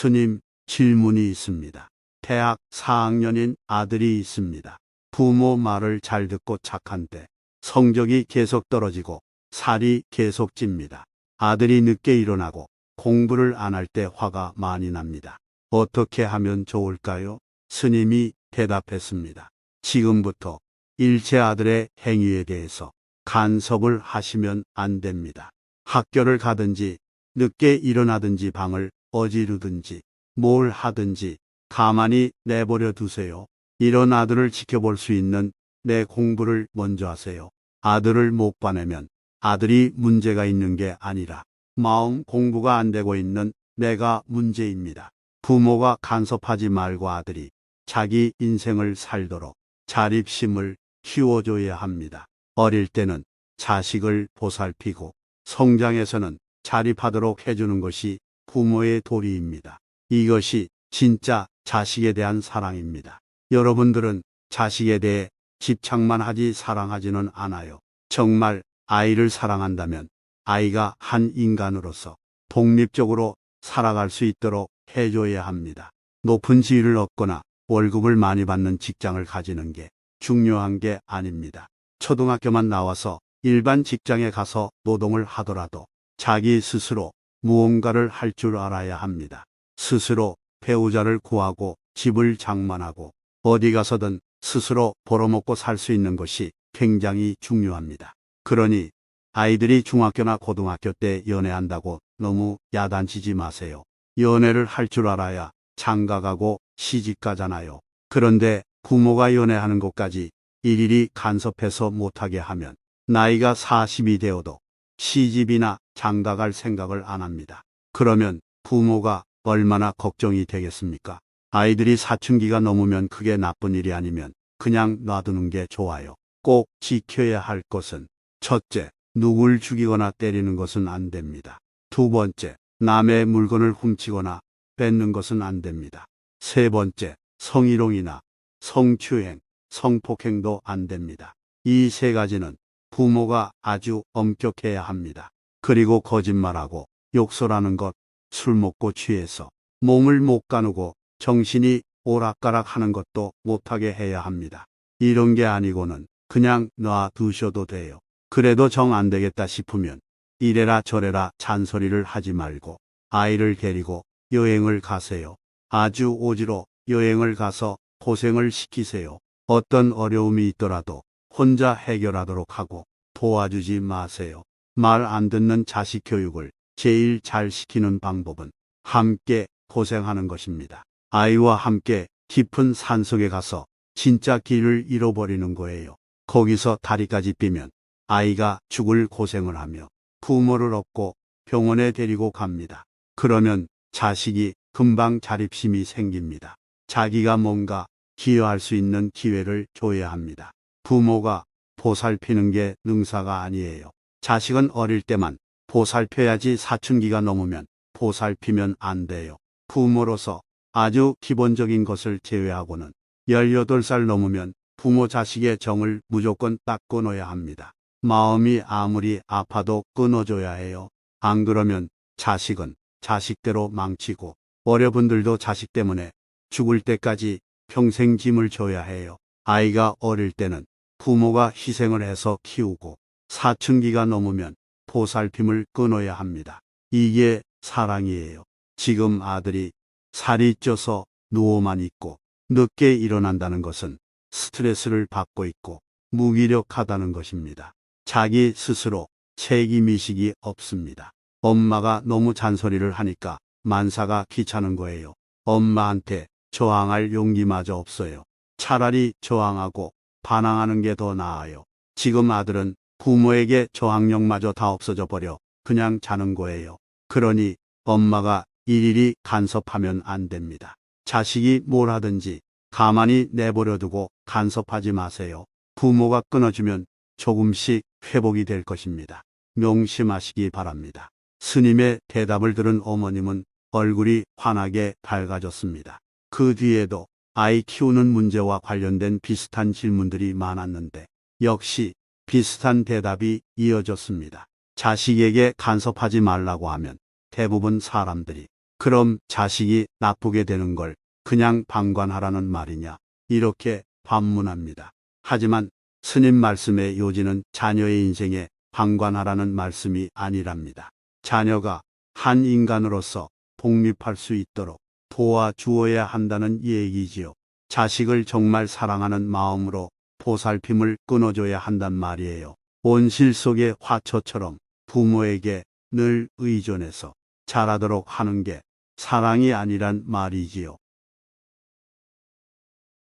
스님, 질문이 있습니다. 대학 4학년인 아들이 있습니다. 부모 말을 잘 듣고 착한데 성적이 계속 떨어지고 살이 계속 찝니다. 아들이 늦게 일어나고 공부를 안 할 때 화가 많이 납니다. 어떻게 하면 좋을까요? 스님이 대답했습니다. 지금부터 일체 아들의 행위에 대해서 간섭을 하시면 안 됩니다. 학교를 가든지 늦게 일어나든지 방을 어지르든지 뭘 하든지 가만히 내버려 두세요. 이런 아들을 지켜볼 수 있는 내 공부를 먼저 하세요. 아들을 못 봐내면 아들이 문제가 있는 게 아니라 마음 공부가 안 되고 있는 내가 문제입니다. 부모가 간섭하지 말고 아들이 자기 인생을 살도록 자립심을 키워줘야 합니다. 어릴 때는 자식을 보살피고 성장해서는 자립하도록 해주는 것이 부모의 도리입니다. 이것이 진짜 자식에 대한 사랑입니다. 여러분들은 자식에 대해 집착만 하지 사랑하지는 않아요. 정말 아이를 사랑한다면 아이가 한 인간으로서 독립적으로 살아갈 수 있도록 해줘야 합니다. 높은 지위를 얻거나 월급을 많이 받는 직장을 가지는 게 중요한 게 아닙니다. 초등학교만 나와서 일반 직장에 가서 노동을 하더라도 자기 스스로 무언가를 할 줄 알아야 합니다. 스스로 배우자를 구하고 집을 장만하고 어디 가서든 스스로 벌어먹고 살 수 있는 것이 굉장히 중요합니다. 그러니 아이들이 중학교나 고등학교 때 연애한다고 너무 야단치지 마세요. 연애를 할 줄 알아야 장가가고 시집가잖아요. 그런데 부모가 연애하는 것까지 일일이 간섭해서 못하게 하면 나이가 40이 되어도 시집이나 장가갈 생각을 안 합니다. 그러면 부모가 얼마나 걱정이 되겠습니까? 아이들이 사춘기가 넘으면 그게 나쁜 일이 아니면 그냥 놔두는 게 좋아요. 꼭 지켜야 할 것은 첫째, 누굴 죽이거나 때리는 것은 안 됩니다. 두 번째, 남의 물건을 훔치거나 뺏는 것은 안 됩니다. 세 번째, 성희롱이나 성추행, 성폭행도 안 됩니다. 이 세 가지는 부모가 아주 엄격해야 합니다. 그리고 거짓말하고 욕설하는 것, 술 먹고 취해서 몸을 못 가누고 정신이 오락가락 하는 것도 못하게 해야 합니다. 이런 게 아니고는 그냥 놔두셔도 돼요. 그래도 정 안 되겠다 싶으면 이래라 저래라 잔소리를 하지 말고 아이를 데리고 여행을 가세요. 아주 오지로 여행을 가서 고생을 시키세요. 어떤 어려움이 있더라도 혼자 해결하도록 하고 도와주지 마세요. 말 안 듣는 자식 교육을 제일 잘 시키는 방법은 함께 고생하는 것입니다. 아이와 함께 깊은 산속에 가서 진짜 길을 잃어버리는 거예요. 거기서 다리까지 삐면 아이가 죽을 고생을 하며 부모를 얻고 병원에 데리고 갑니다. 그러면 자식이 금방 자립심이 생깁니다. 자기가 뭔가 기여할 수 있는 기회를 줘야 합니다. 부모가 보살피는 게 능사가 아니에요. 자식은 어릴 때만 보살펴야지 사춘기가 넘으면 보살피면 안 돼요. 부모로서 아주 기본적인 것을 제외하고는 18살 넘으면 부모 자식의 정을 무조건 딱 끊어야 합니다. 마음이 아무리 아파도 끊어줘야 해요. 안 그러면 자식은 자식대로 망치고 어려분들도 자식 때문에 죽을 때까지 평생 짐을 져야 해요. 아이가 어릴 때는 부모가 희생을 해서 키우고 사춘기가 넘으면 보살핌을 끊어야 합니다. 이게 사랑이에요. 지금 아들이 살이 쪄서 누워만 있고 늦게 일어난다는 것은 스트레스를 받고 있고 무기력하다는 것입니다. 자기 스스로 책임의식이 없습니다. 엄마가 너무 잔소리를 하니까 만사가 귀찮은 거예요. 엄마한테 저항할 용기마저 없어요. 차라리 저항하고 반항하는 게 더 나아요. 지금 아들은 부모에게 저항력마저 다 없어져 버려 그냥 자는 거예요. 그러니 엄마가 일일이 간섭하면 안 됩니다. 자식이 뭘 하든지 가만히 내버려 두고 간섭하지 마세요. 부모가 끊어주면 조금씩 회복이 될 것입니다. 명심하시기 바랍니다. 스님의 대답을 들은 어머님은 얼굴이 환하게 밝아졌습니다. 그 뒤에도 아이 키우는 문제와 관련된 비슷한 질문들이 많았는데 역시 비슷한 대답이 이어졌습니다. 자식에게 간섭하지 말라고 하면 대부분 사람들이 그럼 자식이 나쁘게 되는 걸 그냥 방관하라는 말이냐? 이렇게 반문합니다. 하지만 스님 말씀의 요지는 자녀의 인생에 방관하라는 말씀이 아니랍니다. 자녀가 한 인간으로서 독립할 수 있도록 도와주어야 한다는 얘기지요. 자식을 정말 사랑하는 마음으로 보살핌을 끊어줘야 한단 말이에요. 온실 속의 화초처럼 부모에게 늘 의존해서 자라도록 하는 게 사랑이 아니란 말이지요.